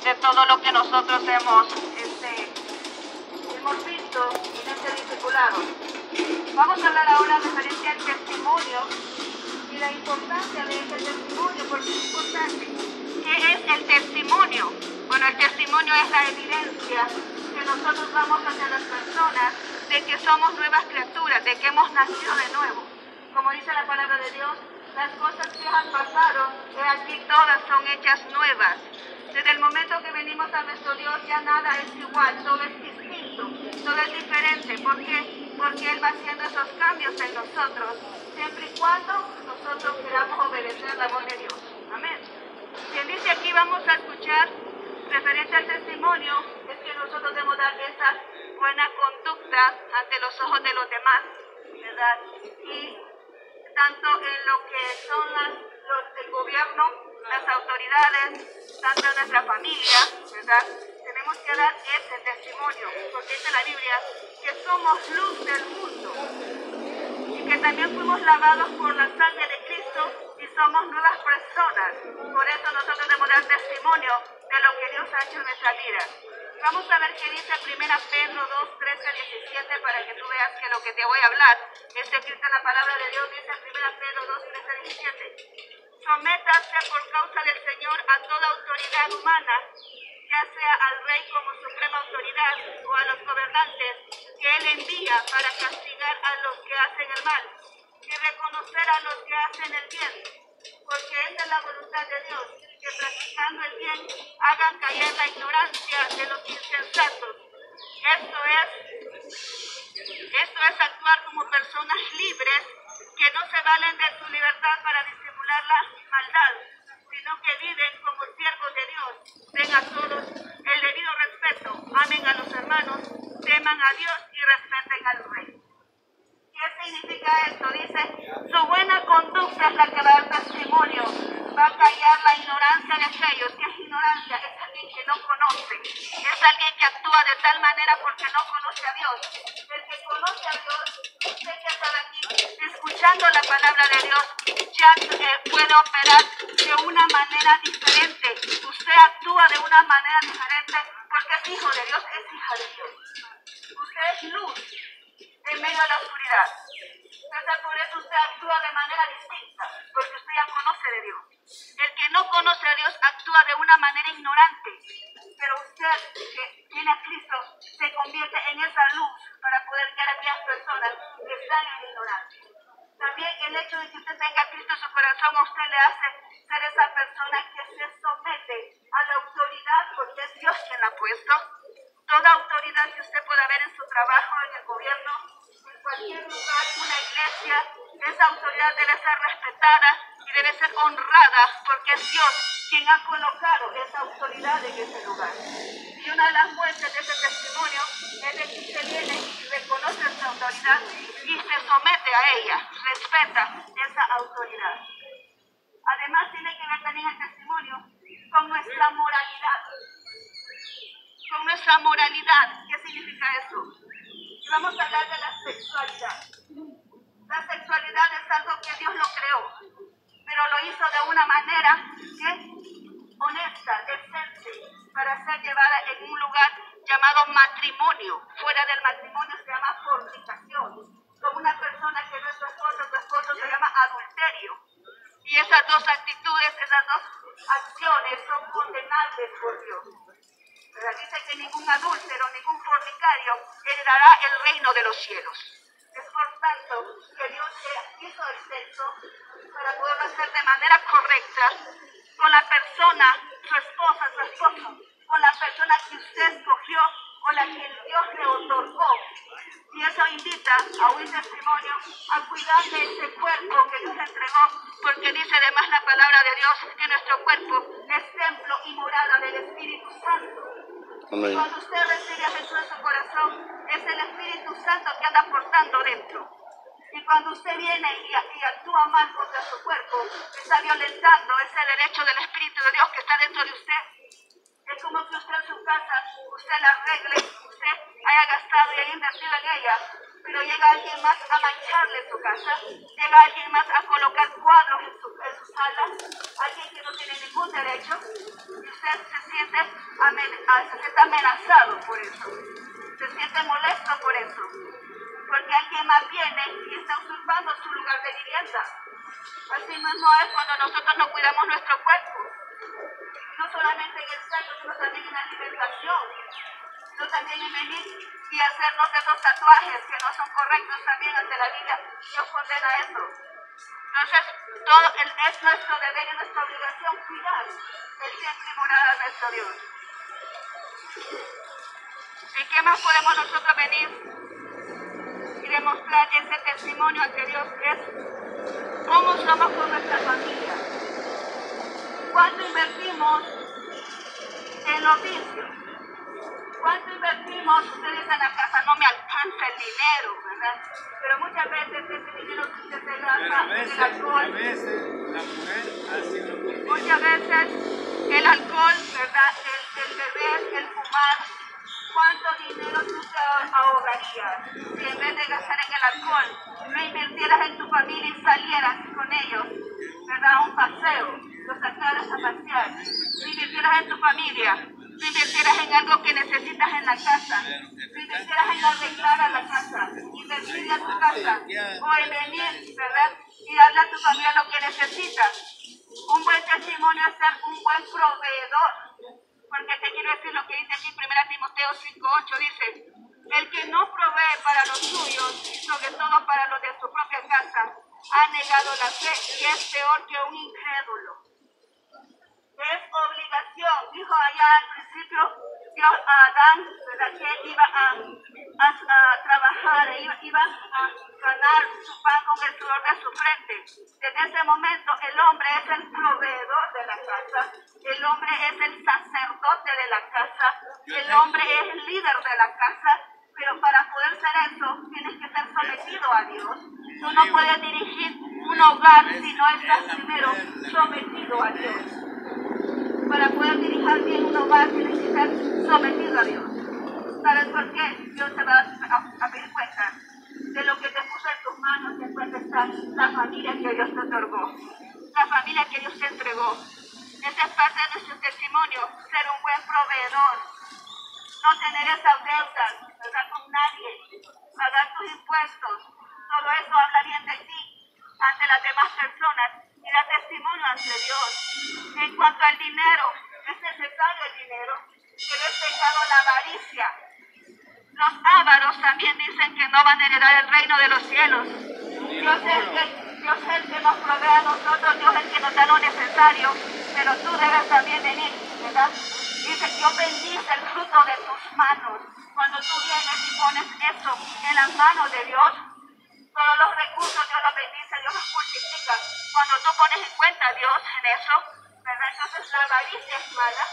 de todo lo que nosotros hemos visto en este discipulado. Vamos a hablar ahora referente al testimonio y la importancia de este testimonio, porque es importante. ¿Qué es el testimonio? Bueno, el testimonio es la evidencia que nosotros damos hacia las personas de que somos nuevas criaturas, de que hemos nacido de nuevo. Como dice la palabra de Dios, las cosas que han pasado, aquí todas son hechas nuevas. Desde el momento que venimos a nuestro Dios ya nada es igual, todo es distinto, todo es diferente. ¿Por qué? Porque Él va haciendo esos cambios en nosotros, siempre y cuando nosotros queramos obedecer la voz de Dios. Amén. Quien dice aquí vamos a escuchar referente al testimonio, es que nosotros debemos dar esa buena conducta ante los ojos de los demás, ¿verdad? Y tanto en lo que son el gobierno, las autoridades, tanto en nuestra familia, ¿verdad? Tenemos que dar ese testimonio, porque dice la Biblia que somos luz del mundo y que también fuimos lavados por la sangre de Cristo y somos nuevas personas. Por eso nosotros debemos dar testimonio de lo que Dios ha hecho en nuestra vida. Vamos a ver qué dice 1 Pedro 2, 13 a 17 para que tú veas que lo que te voy a hablar es escrito en la palabra de Dios. Dice 1 Pedro 2, 13 a 17. Sométase por causa del Señor a toda autoridad humana, ya sea al rey como suprema autoridad o a los gobernantes que Él envía para castigar a los que hacen el mal y reconocer a los que hacen el bien, porque esta es la voluntad de Dios, que practicando el bien hagan caer la ignorancia de los insensatos. Esto es actuar como personas libres que no se valen de su libertad para disimular la maldad, sino que viven como siervos de Dios. Den a todos el debido respeto, amen a los hermanos, teman a Dios y respeten al rey. ¿Qué significa esto? Dice, su buena conducta es la que va a dar testimonio, va a callar la ignorancia de aquellos. ¿Qué es ignorancia? Es alguien que no conoce, es alguien que actúa de tal manera porque no conoce a Dios. El que conoce a Dios, usted que está aquí escuchando la palabra de Dios, ya puede operar de una manera diferente. Usted actúa de una manera diferente porque es hijo de Dios, es hija de Dios. Usted es luz en medio de la oscuridad. Entonces por eso usted actúa de manera distinta, porque usted ya conoce de Dios. El que no conoce a Dios actúa de una manera ignorante, pero usted que tiene a Cristo se convierte en esa luz para poder guiar a aquellas personas que están en ignorancia. También el hecho de que usted tenga a Cristo en su corazón a usted le hace ser esa persona que se somete a la autoridad, porque es Dios quien la ha puesto. Toda autoridad que usted pueda ver en su trabajo, en el gobierno, en cualquier lugar, en una iglesia, esa autoridad debe ser respetada y debe ser honrada porque es Dios quien ha colocado esa autoridad en ese lugar. Y una de las muestras de ese testimonio es de que usted viene y reconoce esa autoridad y se somete a ella, respeta esa autoridad. Además tiene que ver también el testimonio con nuestra moralidad. Con nuestra moralidad. ¿Qué significa eso? Y vamos a hablar de la sexualidad. La sexualidad es algo que Dios lo creó, pero lo hizo de una manera honesta, decente, para ser llevada en un lugar llamado matrimonio. Fuera del matrimonio se llama fornicación. Con una persona que no es su esposo se llama adulterio. Y esas dos actitudes, esas dos acciones son condenables por Dios. Dice que ningún adúltero, ningún fornicario heredará el reino de los cielos. Es por tanto que Dios hizo el sexo para poderlo hacer de manera correcta con la persona, su esposa, su esposo, con la persona que usted escogió o la que Dios le otorgó. Y eso invita a un testimonio a cuidar de ese cuerpo que Dios entregó, porque dice además la palabra de Dios que nuestro cuerpo es templo y morada del Espíritu Santo. Amén. Cuando usted recibe a Jesús en su corazón, es el Espíritu Santo que anda portando dentro. Y cuando usted viene y actúa mal contra su cuerpo, está violentando ese derecho del Espíritu de Dios que está dentro de usted. Es como si usted en su casa, usted la arregle, usted haya gastado y haya invertido en ella, pero llega alguien más a mancharle su casa, llega alguien más a colocar cuadros en su sala, alguien que no tiene ningún derecho, y usted se siente amenazado por eso, se siente molesto por eso, porque alguien más viene y está usurpando su lugar de vivienda. Así mismo es cuando nosotros no cuidamos nuestro cuerpo, no solamente en el sexo, sino también en la alimentación, sino también en venir y hacernos esos tatuajes que no son correctos también ante la Biblia. Dios condena eso. Entonces, es nuestro deber y nuestra obligación cuidar el templo y morada de nuestro Dios. ¿Y qué más podemos nosotros venir y demostrar ese testimonio ante Dios? Es cómo somos con nuestra familia. ¿Cuánto invertimos en los vicios? ¿Cuánto invertimos? Ustedes en la casa no me alcanza el dinero, ¿verdad? Pero muchas veces ese dinero que usted se gasta en el alcohol. A veces la mujer hace lo que Muchas veces el alcohol, ¿verdad? El beber, el fumar. ¿Cuánto dinero tú te ahorrarías si en vez de gastar en el alcohol, lo invirtieras en tu familia y salieras con ellos, ¿verdad? A un paseo, los sacaras a pasear, si invirtieras en tu familia, si invirtieras en algo que necesitas en la casa, si invirtieras en arreglar a la casa, invertir a tu casa, o en venir, ¿verdad? Y darle a tu familia lo que necesitas. Un buen testimonio es ser un buen proveedor. Porque te quiero decir lo que dice aquí en 1 Timoteo 5:8, dice: el que no provee para los suyos y sobre todo para los de su propia casa, ha negado la fe y es peor que un incrédulo. Es obligación, dijo allá al principio Dios a Adán, ¿verdad? Que él iba a trabajar, iba a ganar su pan con el sudor de su frente. Desde ese momento el hombre es el proveedor de la casa, el hombre es el sacerdote de la casa, el hombre es el líder de la casa, pero para poder ser eso tienes que ser sometido a Dios. Tú no puedes dirigir un hogar si no estás primero sometido a Dios. Para poder dirigir bien un hogar tienes que ser sometido a Dios. ¿Sabes por qué? Dios te va a pedir cuenta de lo que te puso en tus manos. Después está la familia que Dios te otorgó, la familia que Dios te entregó. Esa es parte de nuestro testimonio, ser un buen proveedor, no tener esas deudas, ¿verdad? Con nadie, pagar tus impuestos. Todo eso habla bien de ti ante las demás personas y da testimonio ante Dios. En cuanto al dinero, es necesario el dinero, pero es pecado la avaricia. Los ávaros también dicen que no van a heredar el reino de los cielos. Dios es el que nos provee a nosotros, Dios es el que nos da lo necesario, pero tú debes también venir, ¿verdad? Dice: Dios bendice el fruto de tus manos. Cuando tú vienes y pones eso en las manos de Dios, todos los recursos Dios los bendice, Dios los multiplica. Cuando tú pones en cuenta a Dios en eso, ¿verdad? Entonces la avaricia es mala.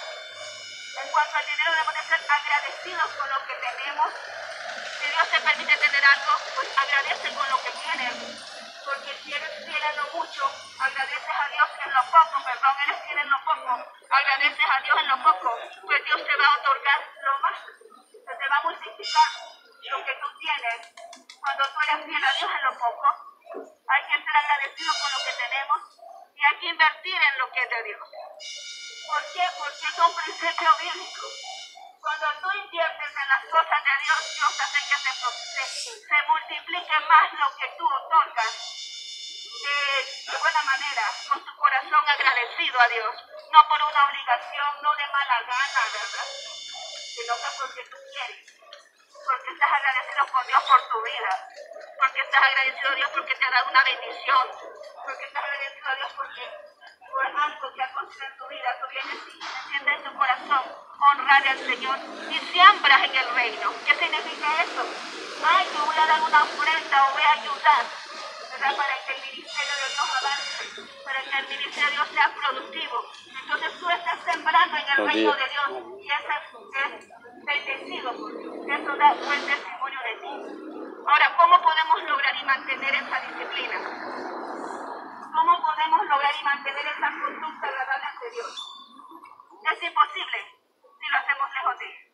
En cuanto al dinero, debemos de ser agradecidos con lo que tenemos. Si Dios te permite tener algo, pues agradece con lo que tienes. Porque si eres fiel en lo mucho, agradeces a Dios en lo poco, perdón, eres fiel en lo poco, agradeces a Dios en lo poco, pues Dios te va a otorgar lo más, te va a multiplicar lo que tú tienes. Cuando tú eres fiel a Dios en lo poco, hay que ser agradecido con lo que tenemos y hay que invertir en lo que es de Dios. ¿Por qué? Porque es un principio bíblico. Cuando tú inviertes en las cosas de Dios, Dios hace que se multiplique más lo que tú otorgas de buena manera, con tu corazón agradecido a Dios, no por una obligación, no de mala gana, ¿verdad? Sino que porque tú quieres, porque estás agradecido con Dios por tu vida, porque estás agradecido a Dios porque te ha dado una bendición, porque estás agradecido a Dios porque por algo que ha conseguido en tu vida, tú vienes y sientes en tu corazón honrar al Señor y siembras en el reino. ¿Qué significa eso? Ay, yo voy a dar una ofrenda o voy a ayudar, ¿verdad? Para que el ministerio de Dios avance, para que el ministerio de Dios sea productivo. Entonces tú estás sembrando en el reino de Dios y eso es bendecido por Dios. Eso da buen testimonio de ti. Ahora, ¿cómo podemos lograr y mantener esa disciplina? ¿Cómo podemos lograr y mantener esa conducta agradable ante Dios? Es imposible si lo hacemos lejos de Él.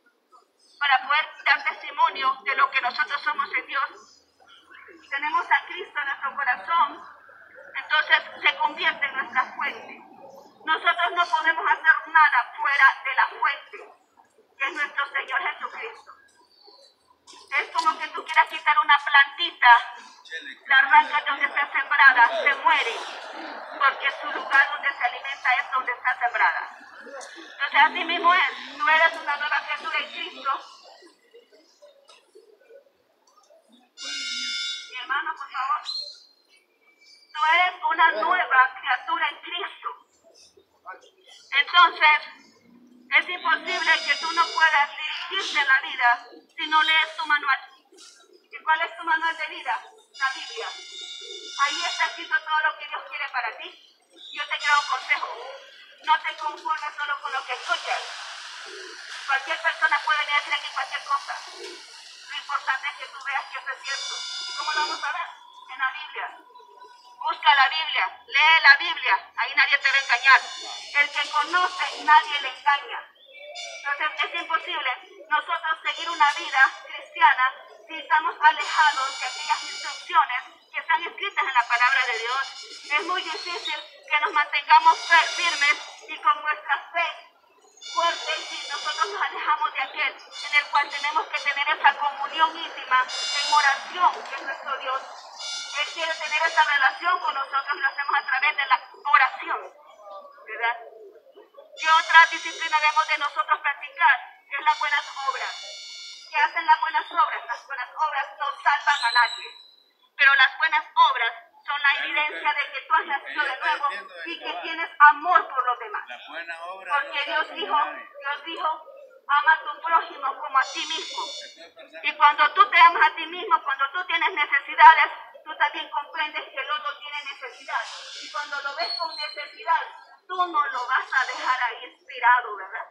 Para poder dar testimonio de lo que nosotros somos en Dios, tenemos a Cristo en nuestro corazón, entonces se convierte en nuestra fuente. Nosotros no podemos hacer nada fuera de la fuente, que es nuestro Señor Jesucristo. Es como que tú quieras quitar una plantita, la arrancas donde está sembrada, se muere, porque su lugar donde se alimenta es donde está sembrada. Entonces así mismo es, tú eres una nueva criatura en Cristo. Mi hermano, por favor. Tú eres una nueva criatura en Cristo. Entonces, es imposible que tú no puedas dirigirte en la vida si no lees tu manual. ¿Y cuál es tu manual de vida? La Biblia. Ahí está escrito todo lo que Dios quiere para ti. Yo te quiero un consejo. No te conformes solo con lo que escuchas. Cualquier persona puede venir a decir aquí cualquier cosa. Lo importante es que tú veas que eso es cierto. ¿Y cómo lo vamos a ver? En la Biblia. Busca la Biblia, lee la Biblia, ahí nadie te va a engañar. El que conoce, nadie le engaña. Entonces es imposible nosotros seguir una vida cristiana si estamos alejados de aquellas instrucciones que están escritas en la palabra de Dios. Es muy difícil que nos mantengamos firmes y con nuestra fe fuerte si nosotros nos alejamos de aquel en el cual tenemos que tener esa comunión íntima en oración, que es nuestro Dios. Él quiere tener esa relación con nosotros y lo hacemos a través de la oración, ¿verdad? ¿Qué otra disciplina debemos de nosotros practicar? Es las buenas obras. ¿Qué hacen las buenas obras? Las buenas obras no salvan a nadie, pero las buenas obras son la evidencia de que tú has nacido de nuevo y que tienes amor por los demás. Porque Dios dijo, ama a tu prójimo como a ti mismo. Y cuando tú te amas a ti mismo, cuando tú tienes necesidades, tú también comprendes que el otro tiene necesidad. Y cuando lo ves con necesidad, tú no lo vas a dejar ahí inspirado, ¿verdad?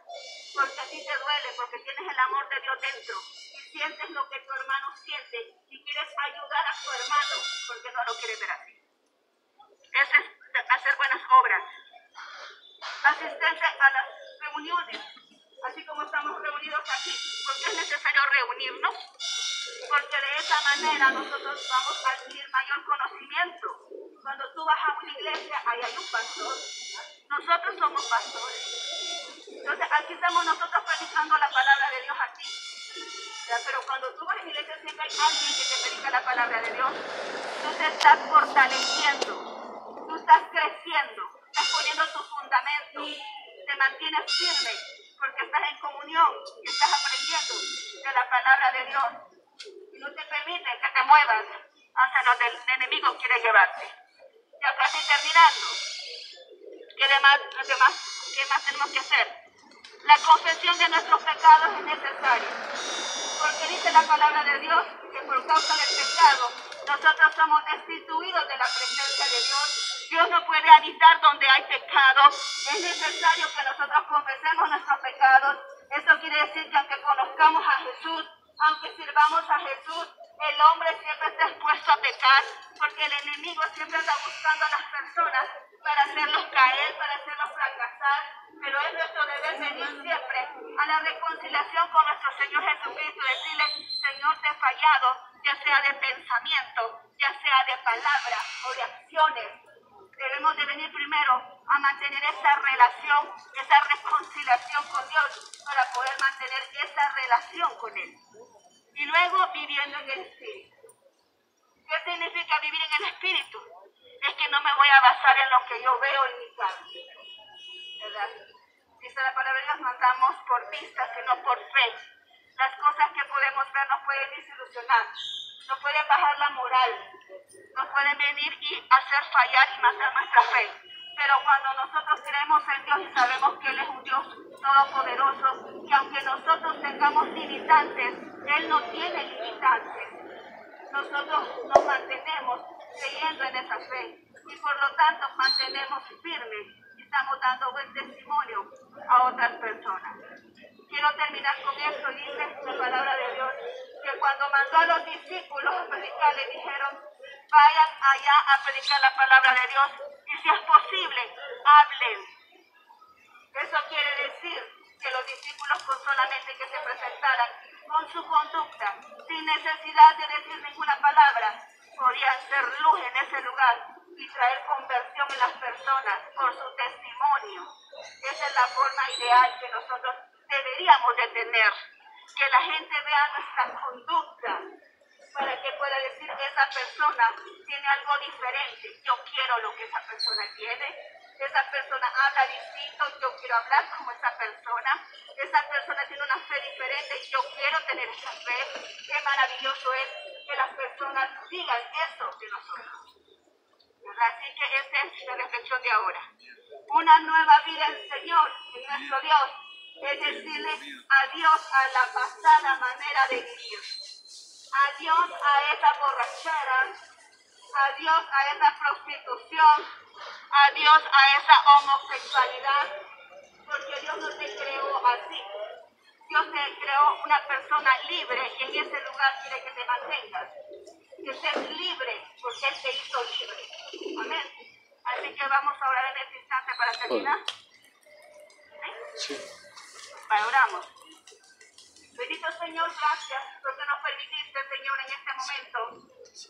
Porque a ti te duele, porque tienes el amor de Dios dentro. Y sientes lo que tu hermano siente y quieres ayudar a tu hermano, porque no lo quieres ver así. Eso es hacer buenas obras. Asistencia a las reuniones, así como estamos reunidos aquí, porque es necesario reunirnos, porque de esa manera nosotros vamos a adquirir mayor conocimiento. Cuando tú vas a una iglesia, ahí hay un pastor. Nosotros somos pastores. Entonces aquí estamos nosotros predicando la palabra de Dios aquí. Pero cuando tú vas a la iglesia siempre hay alguien que te predica la palabra de Dios. Tú te estás fortaleciendo, tú estás creciendo, estás poniendo tu fundamento, te mantienes firme porque estás en comunión y estás aprendiendo de la palabra de Dios. Y no te permite que te muevas hacia donde el enemigo quiere llevarte. Ya casi terminando. ¿Qué más tenemos que hacer? La confesión de nuestros pecados es necesaria. Porque dice la palabra de Dios que por causa del pecado nosotros somos destituidos de la presencia de Dios. Dios no puede habitar donde hay pecado. Es necesario que nosotros confesemos nuestros pecados. Eso quiere decir que aunque conozcamos a Jesús, aunque sirvamos a Jesús, el hombre siempre está expuesto a pecar, porque el enemigo siempre está buscando a las personas para hacerlos caer, para hacerlos fracasar, pero es nuestro deber venir siempre a la reconciliación con nuestro Señor Jesucristo, decirle, Señor, te he fallado, ya sea de pensamiento, ya sea de palabra o de acciones. Debemos de venir primero a mantener esa relación, esa reconciliación con Dios, para poder mantener esa relación con Él. Y luego viviendo en el Espíritu. ¿Qué significa vivir en el Espíritu? Es que no me voy a basar en lo que yo veo en mi carne, ¿verdad? Dice la palabra de Dios, no andamos por vista, sino por fe. Las cosas que podemos ver nos pueden desilusionar, nos pueden bajar la moral, nos pueden venir y hacer fallar y matar nuestra fe. Pero cuando nosotros creemos en Dios y sabemos que Él es un Dios todopoderoso, que aunque nosotros tengamos limitantes, Él no tiene limitantes. Nosotros nos mantenemos creyendo en esa fe y por lo tanto mantenemos firmes y estamos dando buen testimonio a otras personas. Quiero terminar con esto. Dice la palabra de Dios que cuando mandó a los discípulos a predicar, le dijeron, vayan allá a predicar la palabra de Dios y si es posible, hablen. Eso quiere decir que los discípulos con solamente que se presentaran con su conducta, sin necesidad de decir ninguna palabra, podían ser luz en ese lugar y traer conversión en las personas por su testimonio. Esa es la forma ideal que nosotros deberíamos de tener, que la gente vea nuestra conducta para que pueda decir esa persona tiene algo diferente, yo quiero lo que esa persona tiene, esa persona habla distinto, yo quiero hablar como esa persona tiene una fe diferente, yo quiero tener esa fe. Qué maravilloso es que las personas digan eso de nosotros. Así que esa es la reflexión de ahora. Una nueva vida en el Señor, en nuestro Dios, es decirle adiós a la pasada manera de vivir. Adiós a esa borrachera, adiós a esa prostitución, adiós a esa homosexualidad, porque Dios no te creó así. Dios te creó una persona libre y en ese lugar quiere que te mantengas. Que estés libre porque Él te hizo libre. Amén. Así que vamos a orar en este instante para terminar. ¿Sí? Oramos. Bendito Señor, gracias porque nos permitiste, Señor, en este momento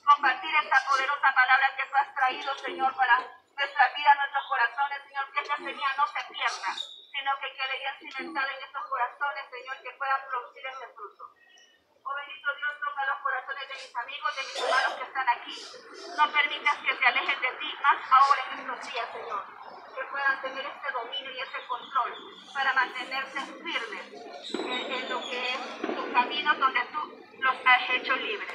compartir esta poderosa palabra que tú has traído, Señor, para nuestra vida, nuestros corazones, Señor, que esta semilla no se pierda, sino que quede bien cimentada en estos corazones, Señor, que puedan producir ese fruto. Oh bendito Dios, toca los corazones de mis amigos, de mis hermanos que están aquí. No permitas que se alejen de ti más ahora en estos días, Señor. Que puedan tener este dominio y ese control para mantenerse firmes en lo que es tu camino donde tú los has hecho libres.